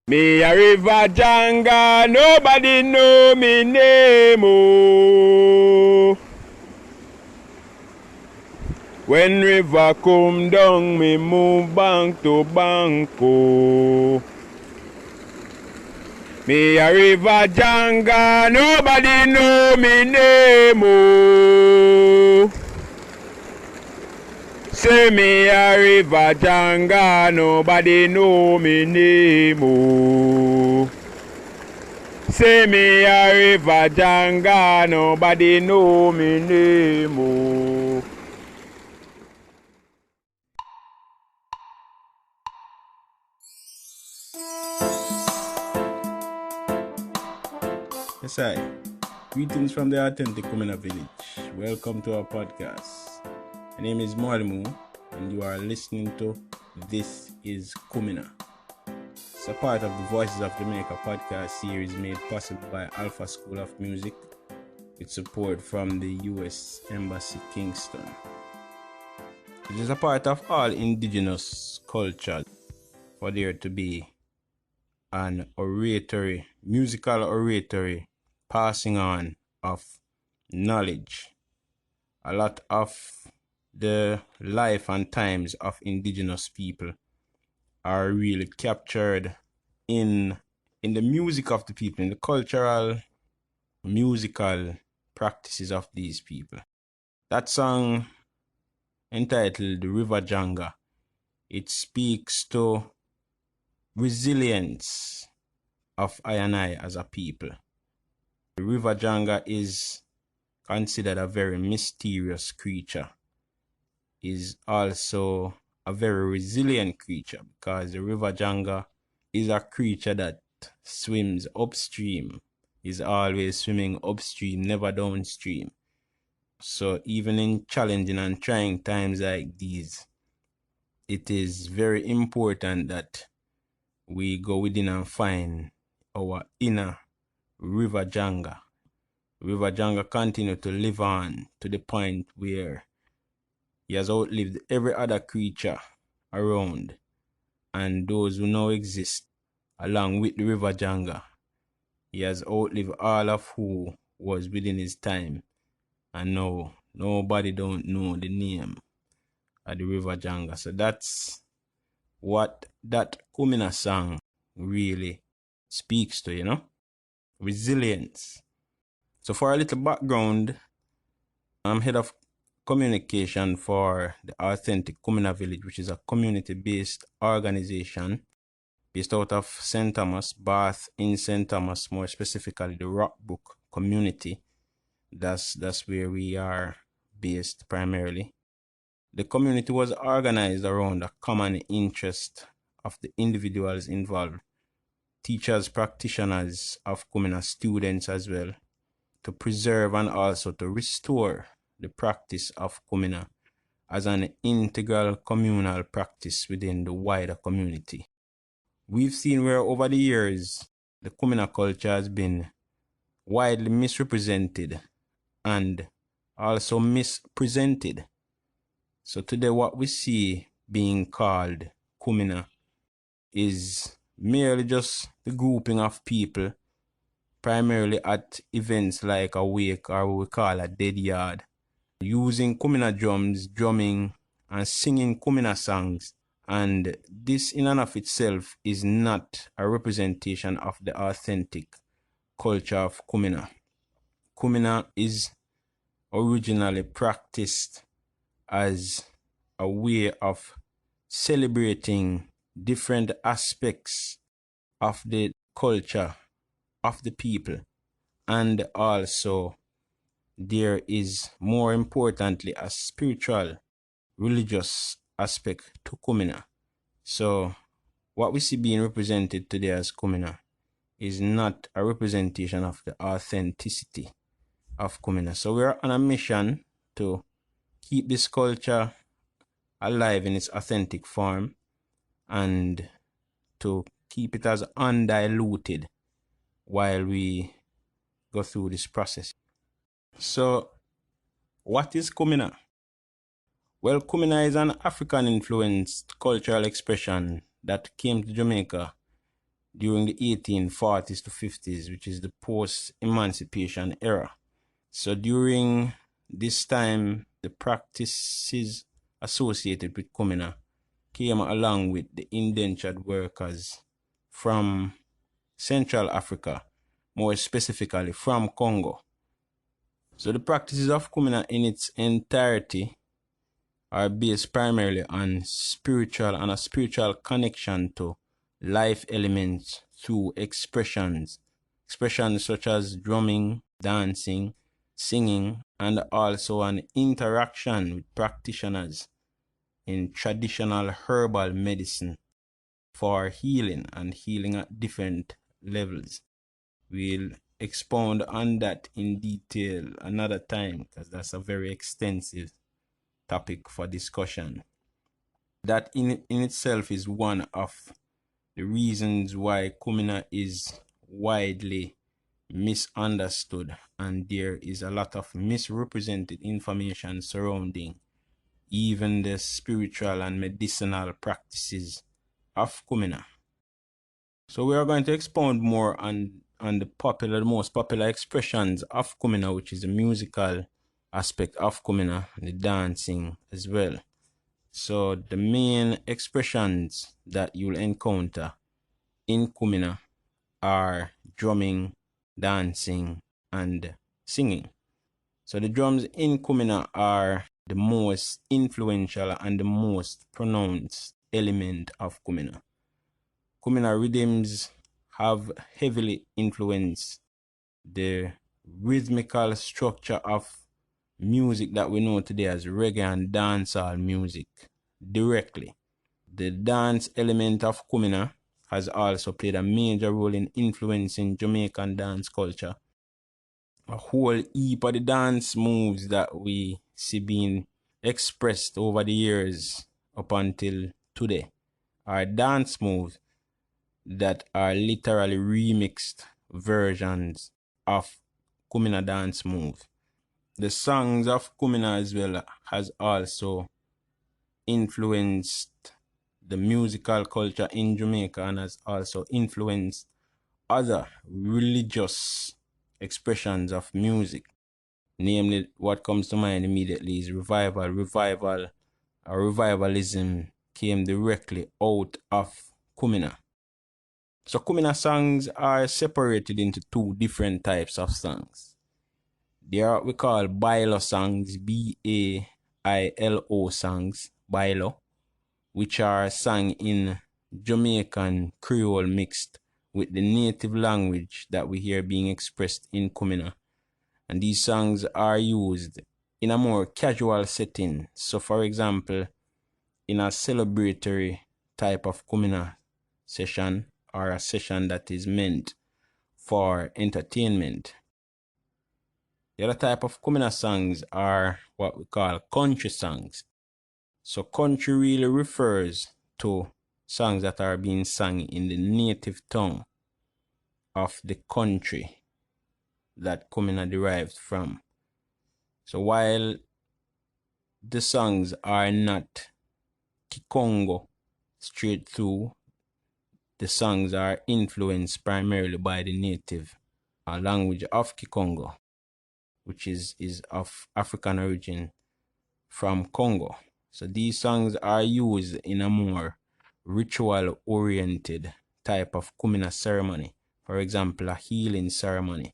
Me a river Janga, nobody know me name. Oh. When river come down, me move bank to bank. Oh. Me a river Janga, nobody know me name. Oh. Say me a river Janga, nobody know me name. Oh. Say me a river Janga, nobody know me name. Oh. Yes, I. Greetings from the authentic Kumina village. Welcome to our podcast. My name is Mwalimu, and you are listening to This is Kumina. It's a part of the Voices of Jamaica podcast series made possible by Alpha School of Music with support from the U.S. Embassy Kingston. It is a part of all indigenous culture for there to be an oratory, musical oratory, passing on of knowledge. A lot of the life and times of indigenous people are really captured in the music of the people, in the cultural, musical practices of these people. That song entitled River Janga, it speaks to resilience of I and I as a people. The River Janga is considered a very mysterious creature, is also a very resilient creature because the River Janga is a creature that swims upstream, is always swimming upstream, never downstream. So even in challenging and trying times like these, it is very important that we go within and find our inner River Janga. River Janga continue to live on to the point where he has outlived every other creature around, and those who now exist along with the River Janga. He has outlived all of who was within his time, and now nobody don't know the name of the River Janga. So that's what that Kumina song really speaks to, resilience. So for a little background, I'm head of communication for the Authentic Kumina Village, which is a community-based organization based out of St. Thomas, Bath in St. Thomas, more specifically the Rockbrook community. That's where we are based primarily. The community was organized around a common interest of the individuals involved, teachers, practitioners of Kumina, students as well, to preserve and also to restore the practice of Kumina as an integral communal practice within the wider community. We've seen where over the years, the Kumina culture has been widely misrepresented and also mispresented. So today what we see being called Kumina is merely just the grouping of people, primarily at events like a wake or what we call a dead yard, using Kumina drums, drumming and singing Kumina songs. And this in and of itself is not a representation of the authentic culture of Kumina. Kumina is originally practiced as a way of celebrating different aspects of the culture of the people, and also there is, more importantly, a spiritual, religious aspect to Kumina. So what we see being represented today as Kumina is not a representation of the authenticity of Kumina. So we're on a mission to keep this culture alive in its authentic form and to keep it as undiluted while we go through this process. So what is Kumina? Well, Kumina is an African-influenced cultural expression that came to Jamaica during the 1840s to 50s, which is the post-emancipation era. So during this time, the practices associated with Kumina came along with the indentured workers from Central Africa, more specifically from Congo. So the practices of Kumina in its entirety are based primarily on spiritual and a spiritual connection to life elements through expressions such as drumming, dancing, singing, and also an interaction with practitioners in traditional herbal medicine for healing and healing at different levels. We'll expound on that in detail another time because that's a very extensive topic for discussion. That in itself is one of the reasons why Kumina is widely misunderstood, and there is a lot of misrepresented information surrounding even the spiritual and medicinal practices of Kumina. So we are going to expound more on the most popular expressions of Kumina, which is the musical aspect of Kumina, the dancing as well. So the main expressions that you'll encounter in Kumina are drumming, dancing, and singing. So the drums in Kumina are the most influential and the most pronounced element of Kumina. Kumina rhythms have heavily influenced the rhythmical structure of music that we know today as reggae and dancehall music directly. The dance element of Kumina has also played a major role in influencing Jamaican dance culture. A whole heap of the dance moves that we see being expressed over the years up until today are dance moves that are literally remixed versions of Kumina dance moves. The songs of Kumina as well has also influenced the musical culture in Jamaica and has also influenced other religious expressions of music. Namely, what comes to mind immediately is revival. Revivalism came directly out of Kumina. So Kumina songs are separated into two different types of songs. They are what we call bailo songs, B-A-I-L-O songs, bailo, which are sung in Jamaican Creole mixed with the native language that we hear being expressed in Kumina. And these songs are used in a more casual setting. So for example, in a celebratory type of Kumina session, or a session that is meant for entertainment. The other type of Kumina songs are what we call country songs. So country really refers to songs that are being sung in the native tongue of the country that Kumina derived from. So while the songs are not Kikongo straight through, the songs are influenced primarily by the native language of Kikongo, which is of African origin from Congo. So these songs are used in a more ritual-oriented type of Kumina ceremony. For example, a healing ceremony,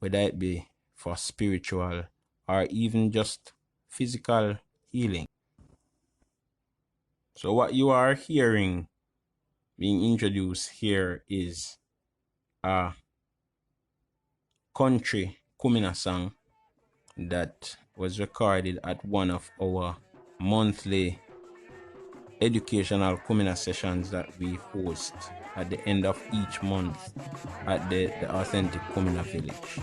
whether it be for spiritual or even just physical healing. So what you are hearing being introduced here is a country Kumina song that was recorded at one of our monthly educational Kumina sessions that we host at the end of each month at the authentic Kumina village.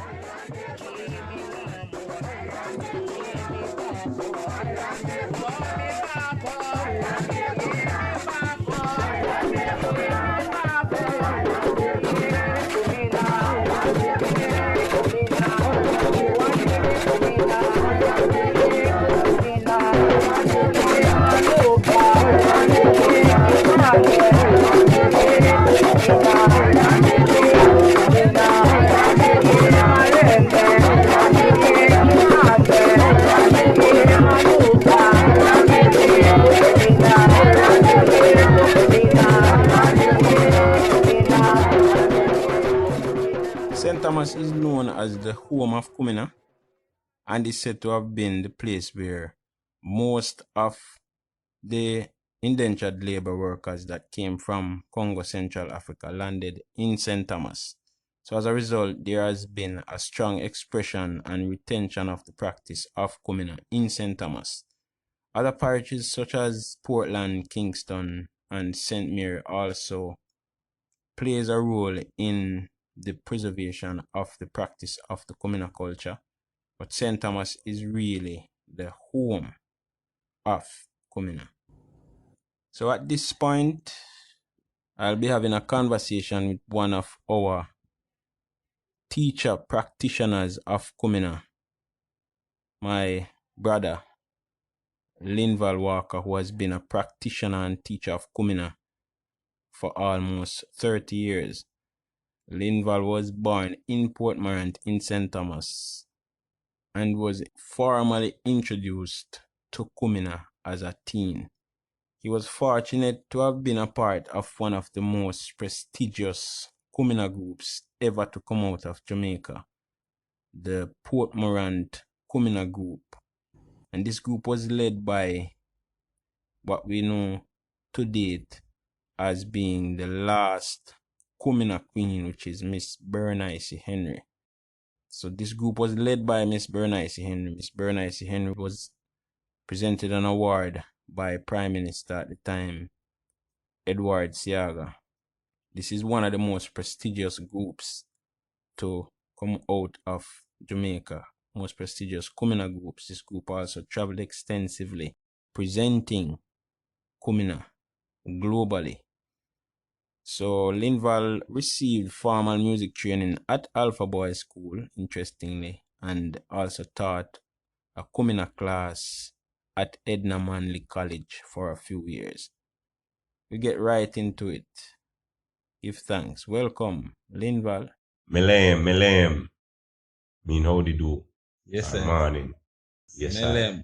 Thomas is known as the home of Kumina and is said to have been the place where most of the indentured labor workers that came from Congo Central Africa landed in St. Thomas. So as a result, there has been a strong expression and retention of the practice of Kumina in St. Thomas. Other parishes such as Portland, Kingston, and St. Mary also plays a role in the preservation of the practice of the Kumina culture, but St. Thomas is really the home of Kumina. So at this point, I'll be having a conversation with one of our teacher practitioners of Kumina, my brother, Linval Walker, who has been a practitioner and teacher of Kumina for almost 30 years. Linval was born in Port Morant in St. Thomas and was formally introduced to Kumina as a teen. He was fortunate to have been a part of one of the most prestigious Kumina groups ever to come out of Jamaica, the Port Morant Kumina group. And this group was led by what we know to date as being the last Kumina queen, which is Miss Bernice Henry. So this group was led by Miss Bernice Henry. Miss Bernice Henry was presented an award by Prime Minister at the time, Edward Seaga. This is one of the most prestigious groups to come out of Jamaica, most prestigious Kumina groups. This group also traveled extensively, presenting Kumina globally. So Linval received formal music training at Alpha Boys School, interestingly, and also taught a Kumina class at Edna Manley College for a few years. We get right into it. Give thanks. Welcome, Linval. Melem. Mean how they do. Yes, sir. Morning. Yes, sir.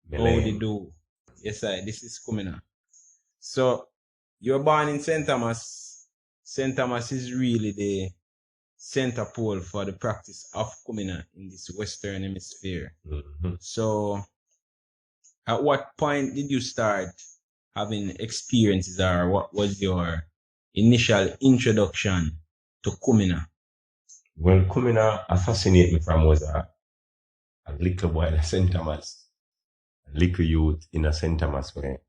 How they do. Yes, sir. This is Kumina. So, you're born in St. Thomas. St. Thomas is really the center pole for the practice of Kumina in this Western Hemisphere. Mm-hmm. So, at what point did you start having experiences, or what was your initial introduction to Kumina? Well, Kumina fascinated me from was a little boy in St. Thomas, a little youth in a St. Thomas where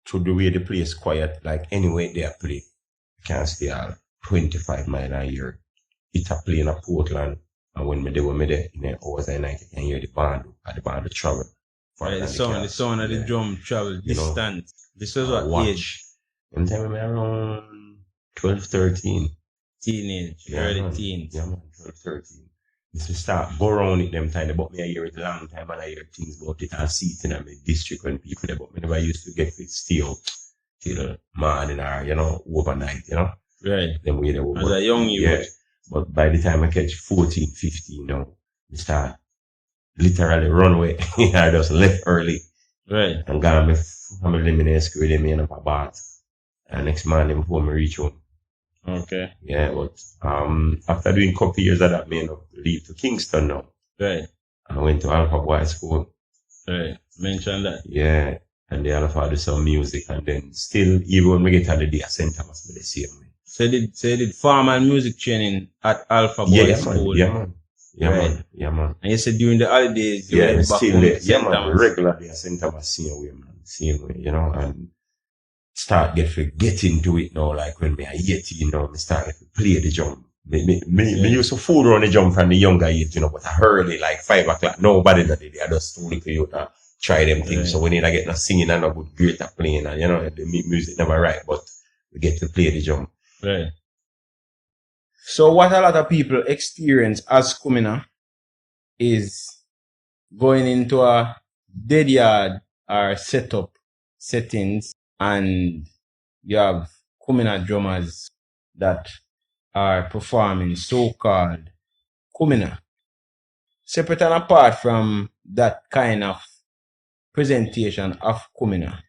through the way the place quiet, like anyway they play, you can't stay all 25 miles a year. It's a play in a Portland, and when they were there, in the hours at night, you can hear the band travel. Right, the sound of the drum travel distant. This was what age? In time I'm around 12, 13. Teenage, early teens. Yeah, man, 12, 13. This will start go around it them time, but me I hear it a long time and I hear things about it and see it in my district when people there, but me never used to get it stay out till morning or, overnight, Right. Then we there. As a young youth. Yeah. But by the time I catch 14, 15 now, we start literally run away. I just left early. Right. And got my family in school, they made up a bath. And next morning before me reach home. Okay. Yeah, but after doing a couple years of that, I leave to Kingston now. Right. I went to Alpha Boys School. Right. Mention that. Yeah. And they Alpha do some music, and then still, even when we get to the day, I sent them the same way. So you did formal music training at Alpha Boys School? Yeah, man. Yeah, man. And you said during the holidays, you went back still home there. to St. Thomas? Regularly, I sent them same way, man. Same way, and start get into it now, like when me a 18 now, me start to play the drum. Me used to fool around the drum from the younger age, but I heard it like 5 o'clock. Nobody that did it. I just too little youth try them things. So we need to get no singing and no good great at playing, and the music never right, but we get to play the drum. Right. So what a lot of people experience as Kumina is going into a dead yard or settings, and you have Kumina drummers that are performing so-called Kumina. Separate and apart from that kind of presentation of Kumina,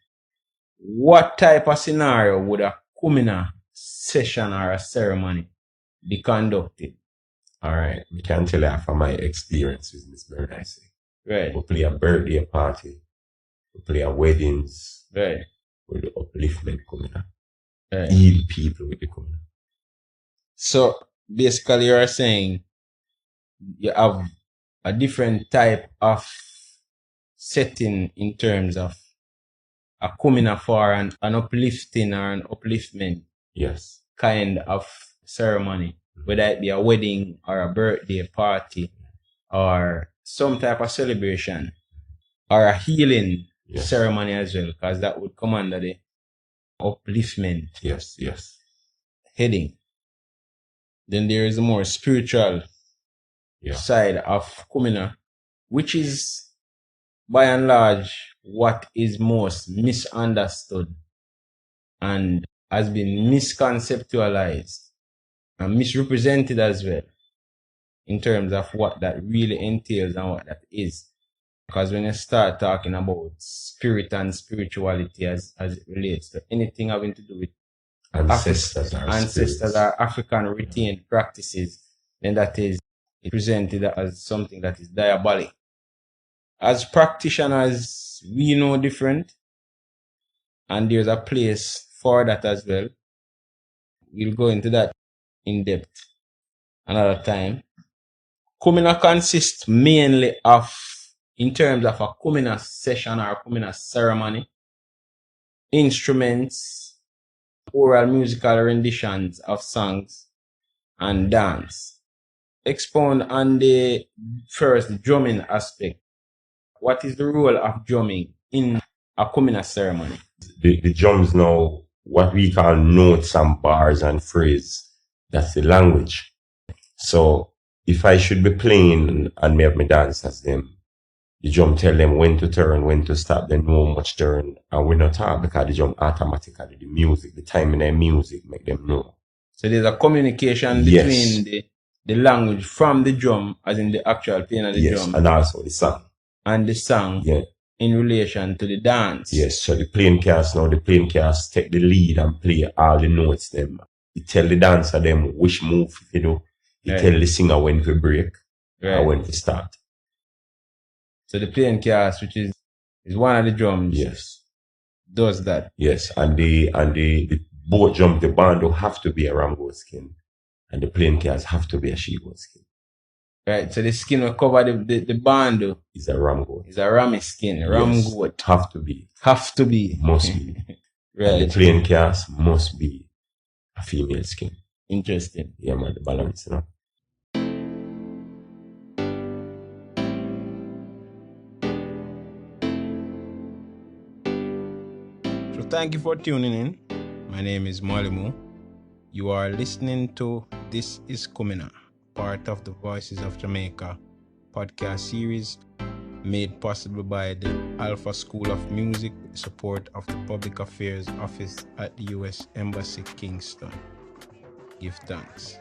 what type of scenario would a Kumina session or a ceremony be conducted? All right. We can tell you from my experience with Miss Bernice. Right. We play a birthday party. We play a weddings. Right. With the upliftment coming up. Right. Heal people with the coming up. So basically you're saying you have a different type of setting in terms of a Kumina for an uplifting or an upliftment. Yes. Kind of ceremony, whether it be a wedding or a birthday party or some type of celebration or a healing ceremony as well, because that would come under the upliftment heading. Then there is a more spiritual side of Kumina, which is by and large what is most misunderstood and has been misconceptualized and misrepresented as well in terms of what that really entails and what that is. Because when you start talking about spirit and spirituality as it relates to anything having to do with ancestors or African retained practices, then that is presented as something that is diabolic. As practitioners, we know different, and there's a place for that as well. We'll go into that in depth another time. Kumina consists mainly of, in terms of a Kumina session or a Kumina ceremony, instruments, oral musical renditions of songs, and dance. Expound on the first drumming aspect. What is the role of drumming in a Kumina ceremony? The drums now, what we call notes and bars and phrase, that's the language. So if I should be playing and me have my dancers, them, the drum tell them when to turn, when to stop, they know how much turn, and we not talk because the drum automatically, the music, the timing of music make them know. So there's a communication between the language from the drum, as in the actual playing of the drum. And also the song. And the song in relation to the dance. Yes, so the playing cast take the lead and play all the notes them. You tell the dancer them which move to do. You tell the singer when to break or when to start. So the playing cast, which is one of the drums, does that. Yes, and the both drum, the band will have to be a ram goat skin, and the playing cast have to be a she goat skin. Right, so the skin will cover the band. Is a ram goat. It's a ram skin, ram goat. Have to be. Have to be. Must be. Right. And the playing cast must be a female skin. Interesting. Yeah, man, the balance, you know. So thank you for tuning in. My name is Malimu. You are listening to This is Kumina, part of the Voices of Jamaica podcast series made possible by the Alpha School of Music with the support of the Public Affairs Office at the U.S. Embassy, Kingston. Give thanks.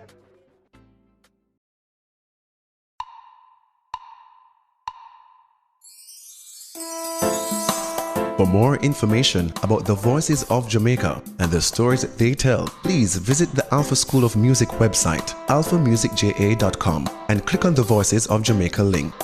For more information about the Voices of Jamaica and the stories they tell, please visit the Alpha School of Music website, alphamusicja.com, and click on the Voices of Jamaica link.